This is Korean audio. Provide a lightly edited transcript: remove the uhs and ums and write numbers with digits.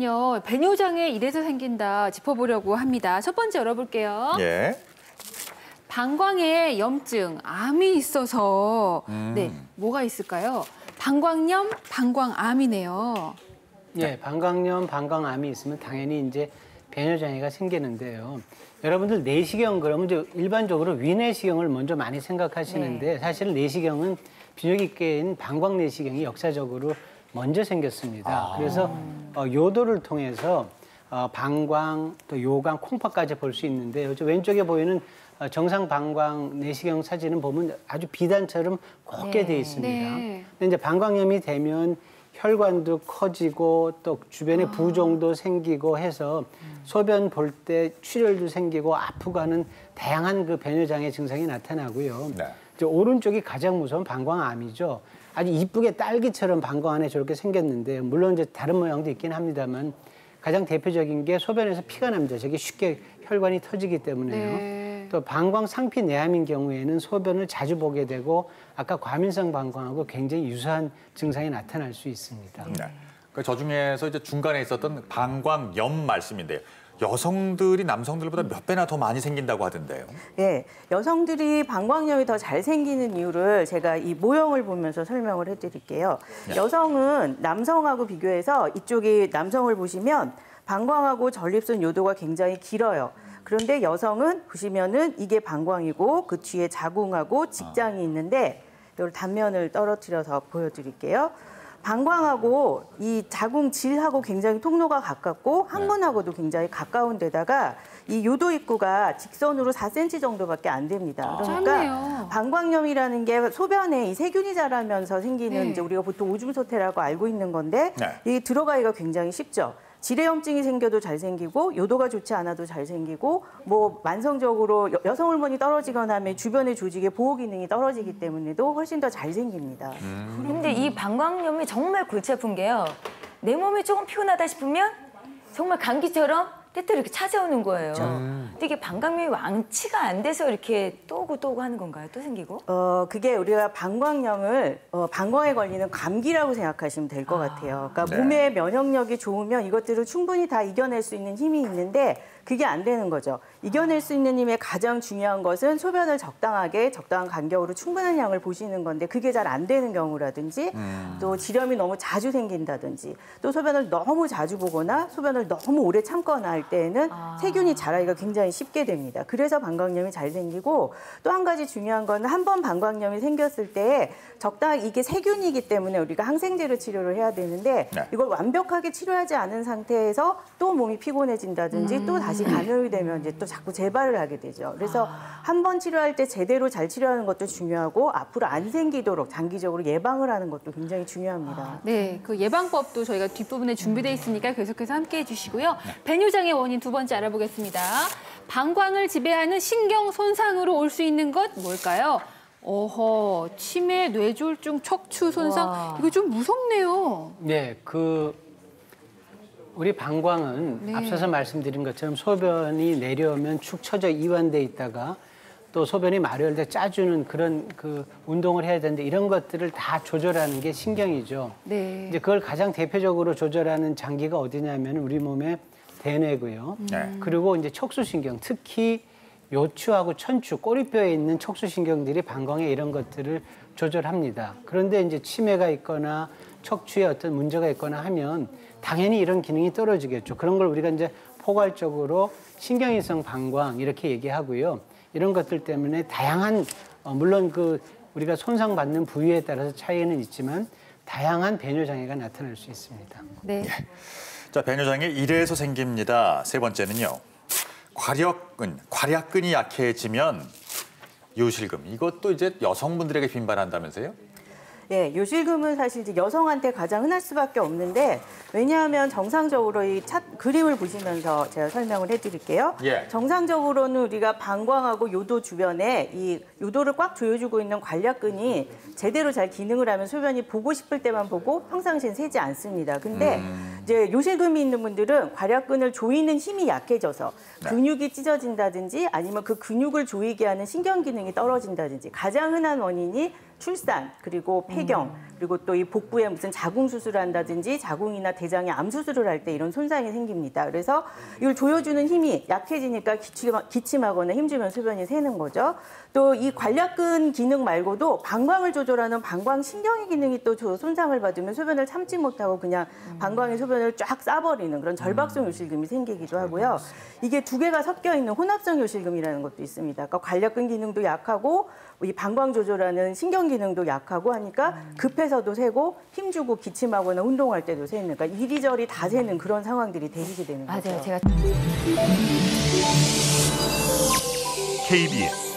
오늘은요, 배뇨장애 이래서 생긴다 짚어보려고 합니다. 첫 번째 열어볼게요. 예. 방광에 염증, 암이 있어서 네, 뭐가 있을까요? 방광염, 방광암이네요. 예, 방광염, 방광암이 있으면 당연히 이제 배뇨장애가 생기는데요. 여러분들 내시경 그러면 이제 일반적으로 위내시경을 먼저 많이 생각하시는데 사실 내시경은 비뇨기과인 방광내시경이 역사적으로 먼저 생겼습니다. 그래서 요도를 통해서 방광, 또 요강, 콩팥까지 볼 수 있는데 왼쪽에 보이는 정상 방광 내시경 사진은 보면 아주 비단처럼 곱게 돼 있습니다. 네. 근데 이제 방광염이 되면 혈관도 커지고 또 주변에 부종도 생기고 해서 소변 볼 때 출혈도 생기고 아프고 하는 다양한 그 배뇨장애 증상이 나타나고요. 네. 이제 오른쪽이 가장 무서운 방광암이죠. 아주 이쁘게 딸기처럼 방광 안에 저렇게 생겼는데 물론 이제 다른 모양도 있긴 합니다만 가장 대표적인 게 소변에서 피가 납니다. 저게 쉽게 혈관이 터지기 때문에요. 네. 또 방광 상피 내암인 경우에는 소변을 자주 보게 되고 아까 과민성 방광하고 굉장히 유사한 증상이 나타날 수 있습니다. 네. 저 중에서 이제 중간에 있었던 방광염 말씀인데요. 여성들이 남성들보다 몇 배나 더 많이 생긴다고 하던데요. 네, 여성들이 방광염이 더 잘 생기는 이유를 제가 이 모형을 보면서 설명을 해드릴게요. 네. 여성은 남성하고 비교해서 이쪽이 남성을 보시면 방광하고 전립선 요도가 굉장히 길어요. 그런데 여성은 보시면은 이게 방광이고 그 뒤에 자궁하고 직장이 있는데 이걸 단면을 떨어뜨려서 보여드릴게요. 방광하고 이 자궁 질하고 굉장히 통로가 가깝고 항문하고도 굉장히 가까운 데다가 이 요도 입구가 직선으로 4cm 정도밖에 안 됩니다. 그러니까 짧네요. 방광염이라는 게 소변에 이 세균이 자라면서 생기는 이제 우리가 보통 오줌 소태라고 알고 있는 건데 이 들어가기가 굉장히 쉽죠. 질의염증이 생겨도 잘 생기고 요도가 좋지 않아도 잘 생기고 뭐 만성적으로 여성 호르몬이 떨어지거나 하면 주변의 조직의 보호 기능이 떨어지기 때문에도 훨씬 더 잘 생깁니다. 근데 이 방광염이 정말 골치 아픈 게요. 내 몸이 조금 피곤하다 싶으면 정말 감기처럼 때때로 이렇게 찾아오는 거예요. 근데 이게 방광염이 완치가 안 돼서 이렇게 또 오고 하는 건가요? 또 생기고? 그게 우리가 방광염을 방광에 걸리는 감기라고 생각하시면 될 것 같아요. 그러니까 네. 몸의 면역력이 좋으면 이것들을 충분히 다 이겨낼 수 있는 힘이 있는데 그게 안 되는 거죠. 이겨낼 수 있는 힘의 가장 중요한 것은 소변을 적당하게 적당한 간격으로 충분한 양을 보시는 건데 그게 잘 안 되는 경우라든지 또 지렴이 너무 자주 생긴다든지 또 소변을 너무 자주 보거나 소변을 너무 오래 참거나 할 때에는 세균이 자라기가 굉장히 쉽게 됩니다. 그래서 방광염이 잘 생기고 또 한 가지 중요한 건 한 번 방광염이 생겼을 때 적당히 이게 세균이기 때문에 우리가 항생제로 치료를 해야 되는데 이걸 완벽하게 치료하지 않은 상태에서 또 몸이 피곤해진다든지 또 다시 감염이 되면 이제 또 자꾸 재발을 하게 되죠. 그래서 한 번 치료할 때 제대로 잘 치료하는 것도 중요하고 앞으로 안 생기도록 장기적으로 예방을 하는 것도 굉장히 중요합니다. 네, 그 예방법도 저희가 뒷부분에 준비되어 있으니까 계속해서 함께해 주시고요. 배뇨장애 원인 두 번째 알아보겠습니다. 방광을 지배하는 신경 손상으로 올 수 있는 것 뭘까요? 치매, 뇌졸중, 척추 손상. 이거 좀 무섭네요. 네, 우리 방광은 앞서서 말씀드린 것처럼 소변이 내려오면 축 처져 이완돼 있다가 또 소변이 마려울 때 짜주는 그런 운동을 해야 되는데 이런 것들을 다 조절하는 게 신경이죠. 네. 이제 그걸 가장 대표적으로 조절하는 장기가 어디냐면 우리 몸의 대뇌고요. 그리고 이제 척수신경, 특히 요추하고 천추, 꼬리뼈에 있는 척수신경들이 방광에 이런 것들을 조절합니다. 그런데 이제 치매가 있거나 척추에 어떤 문제가 있거나 하면 당연히 이런 기능이 떨어지겠죠. 그런 걸 우리가 이제 포괄적으로 신경이성 방광 이렇게 얘기하고요. 이런 것들 때문에 다양한 물론 우리가 손상받는 부위에 따라서 차이는 있지만 다양한 배뇨장애가 나타날 수 있습니다. 네. 자, 배뇨장애 이래서 생깁니다. 세 번째는요. 괄약근이 약해지면 요실금. 이것도 이제 여성분들에게 빈발한다면서요? 네, 요실금은 사실 이제 여성한테 가장 흔할 수밖에 없는데 왜냐하면 정상적으로 이 그림을 보시면서 제가 설명을 해드릴게요. 정상적으로는 우리가 방광하고 요도 주변에 이 요도를 꽉 조여주고 있는 관략근이 제대로 잘 기능을 하면 소변이 보고 싶을 때만 보고 평상시엔 새지 않습니다. 근데 이제 요실금이 있는 분들은 관략근을 조이는 힘이 약해져서 근육이 찢어진다든지 아니면 그 근육을 조이게 하는 신경 기능이 떨어진다든지 가장 흔한 원인이 출산, 그리고 폐경, 그리고 또 이 복부에 무슨 자궁 수술을 한다든지 자궁이나 대장에 암 수술을 할 때 이런 손상이 생깁니다. 그래서 이걸 조여주는 힘이 약해지니까 기침하거나 힘주면 소변이 새는 거죠. 또 이 관략근 기능 말고도 방광을 조절하는 방광신경의 기능이 또 손상을 받으면 소변을 참지 못하고 그냥 방광에 소변을 쫙 싸버리는 그런 절박성 요실금이 생기기도 하고요. 이게 두 개가 섞여 있는 혼합성 요실금이라는 것도 있습니다. 그러니까 관략근 기능도 약하고 이 방광 조절하는 신경 기능도 약하고 하니까 급해서도 새고 힘주고 기침하거나 운동할 때도 새는, 그러니까 이리저리 다 새는 그런 상황들이 대기게 되는 거죠. 맞아요. 제가 KBS